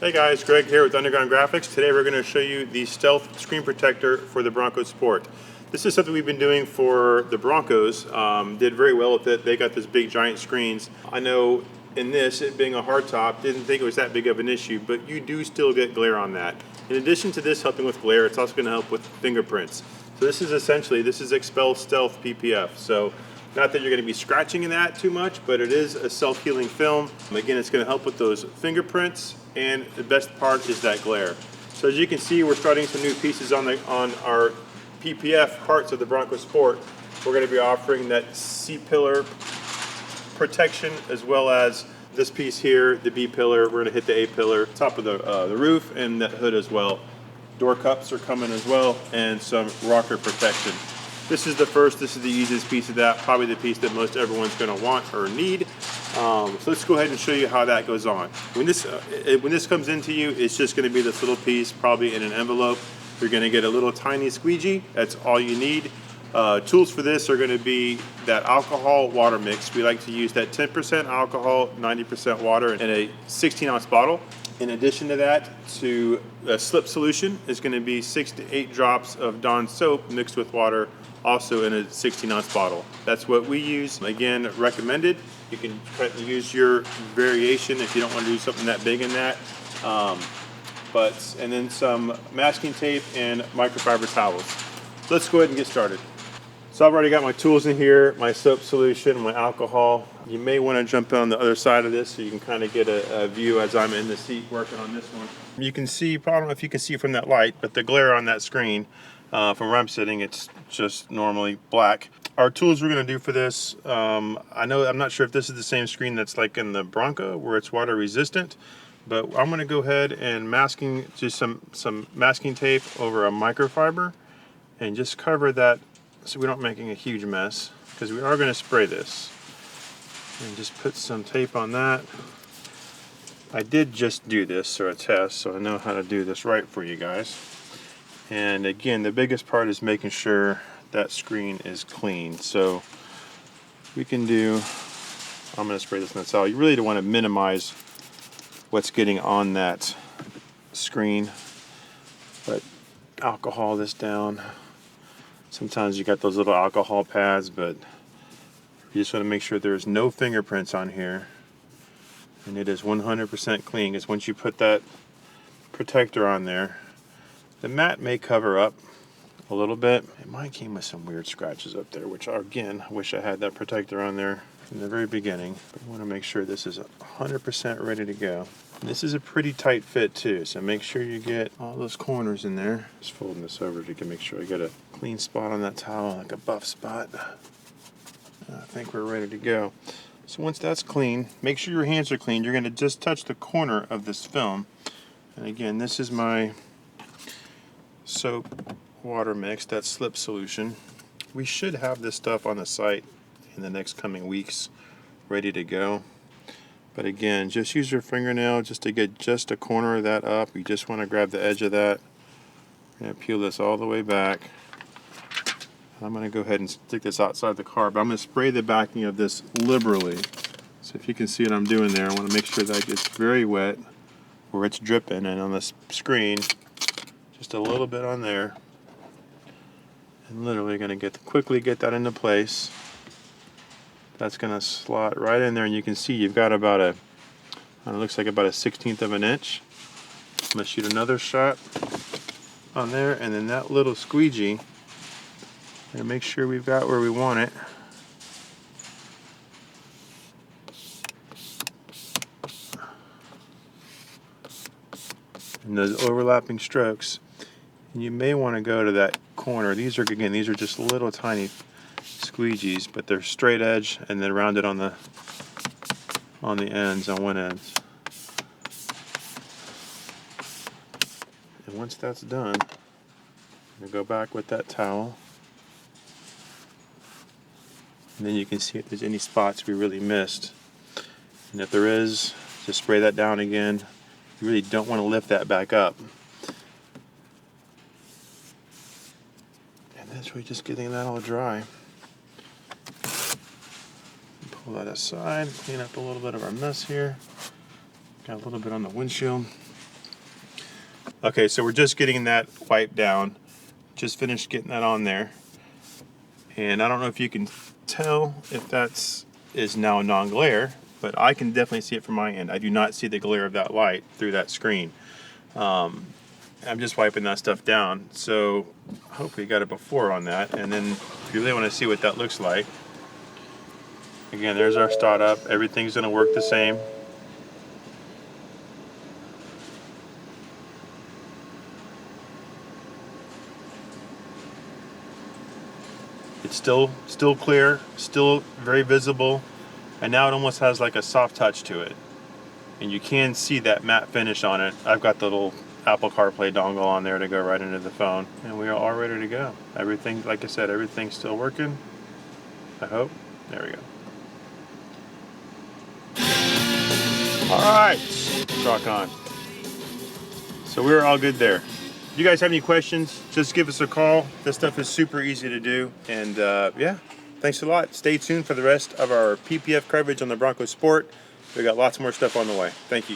Hey guys, Greg here with Underground Graphics. Today we're going to show you the stealth screen protector for the Bronco Sport. This is something we've been doing for the Broncos. Did very well with it. They got this big giant screens. I know in this, it being a hardtop, didn't think it was that big of an issue, but you do still get glare on that. In addition to this helping with glare, it's also going to help with fingerprints. So this is Expel Stealth PPF. So not that you're going to be scratching in that too much, but it is a self-healing film. Again, it's going to help with those fingerprints, and the best part is that glare. So as you can see, we're starting some new pieces on our PPF parts of the Bronco Sport. We're going to be offering that C-pillar protection, as well as this piece here, the B-pillar. We're going to hit the A-pillar, top of the roof, and that hood as well. Door cups are coming as well, and some rocker protection. This is the easiest piece of that, probably the piece that most everyone's going to want or need. So let's go ahead and show you how that goes on. When this comes into you, it's just going to be this little piece, probably in an envelope. You're going to get a little tiny squeegee. That's all you need. Tools for this are going to be that alcohol water mix. We like to use that 10% alcohol, 90% water in a 16-ounce bottle. In addition to that, a slip solution is going to be 6 to 8 drops of Dawn soap mixed with water, also in a 16-ounce bottle. That's what we use. Again, recommended. You can use your variation if you don't want to do something that big in that. And then some masking tape and microfiber towels. Let's go ahead and get started. So I've already got my tools in here, my soap solution, my alcohol. You may want to jump on the other side of this so you can kind of get a view as I'm in the seat working on this one. You can see, I don't know if you can see from that light, but the glare on that screen, from where I'm sitting, it's just normally black. Our tools we're going to do for this, I'm not sure if this is the same screen that's like in the Bronco where it's water resistant, but I'm going to go ahead and just some masking tape over a microfiber and just cover that so we don't making a huge mess, because we are going to spray this. And just put some tape on that. I did just do this for a test, so I know how to do this right for you guys. And again, the biggest part is making sure that screen is clean. So we can I'm going to spray this in the towel. You really don't want to minimize what's getting on that screen, but alcohol this down. Sometimes you got those little alcohol pads, but you just want to make sure there's no fingerprints on here, and it is 100% clean. Because once you put that protector on there, the mat may cover up a little bit. It might came with some weird scratches up there, which again, I wish I had that protector on there in the very beginning. But I want to make sure this is 100% ready to go. And this is a pretty tight fit too, so make sure you get all those corners in there. Just folding this over so you can make sure I get a clean spot on that towel, like a buff spot. I think we're ready to go. So once that's clean, make sure your hands are clean. You're going to just touch the corner of this film. And again, this is my soap water mix, that slip solution. We should have this stuff on the site in the next coming weeks, ready to go. But again, just use your fingernail just to get just a corner of that up. You just want to grab the edge of that. I'm going to peel this all the way back. I'm going to go ahead and stick this outside the car, but I'm going to spray the backing of this liberally. So if you can see what I'm doing there, I want to make sure that it's very wet where it's dripping, and on the screen, just a little bit on there. And literally going to quickly get that into place. That's going to slot right in there, and you can see you've got about it looks like about a 1/16 of an inch. I'm going to shoot another shot on there, and then that little squeegee, and make sure we've got where we want it. And those overlapping strokes, and you may want to go to that corner. These are just little tiny squeegees, but they're straight edge and then rounded on the ends, on one end. And once that's done, I'm going to go back with that towel. And then you can see if there's any spots we really missed. And if there is, just spray that down again. You really don't want to lift that back up. And that's really just getting that all dry. Pull that aside, clean up a little bit of our mess here. Got a little bit on the windshield. Okay, so we're just getting that wiped down. Just finished getting that on there. And I don't know if you can tell if that's is now non-glare, but I can definitely see it from my end. I do not see the glare of that light through that screen. I'm just wiping that stuff down. So hopefully you got a before on that. And then if you really want to see what that looks like, again, there's our start up. Everything's gonna work the same. It's still clear, still very visible, and now it almost has like a soft touch to it. And you can see that matte finish on it. I've got the little Apple CarPlay dongle on there to go right into the phone, and we are all ready to go. Everything, like I said, everything's still working. I hope. There we go. All right, rock on. So we're all good there. If you guys have any questions, just give us a call. This stuff is super easy to do. And yeah, thanks a lot. Stay tuned for the rest of our PPF coverage on the Bronco Sport. We got lots more stuff on the way. Thank you.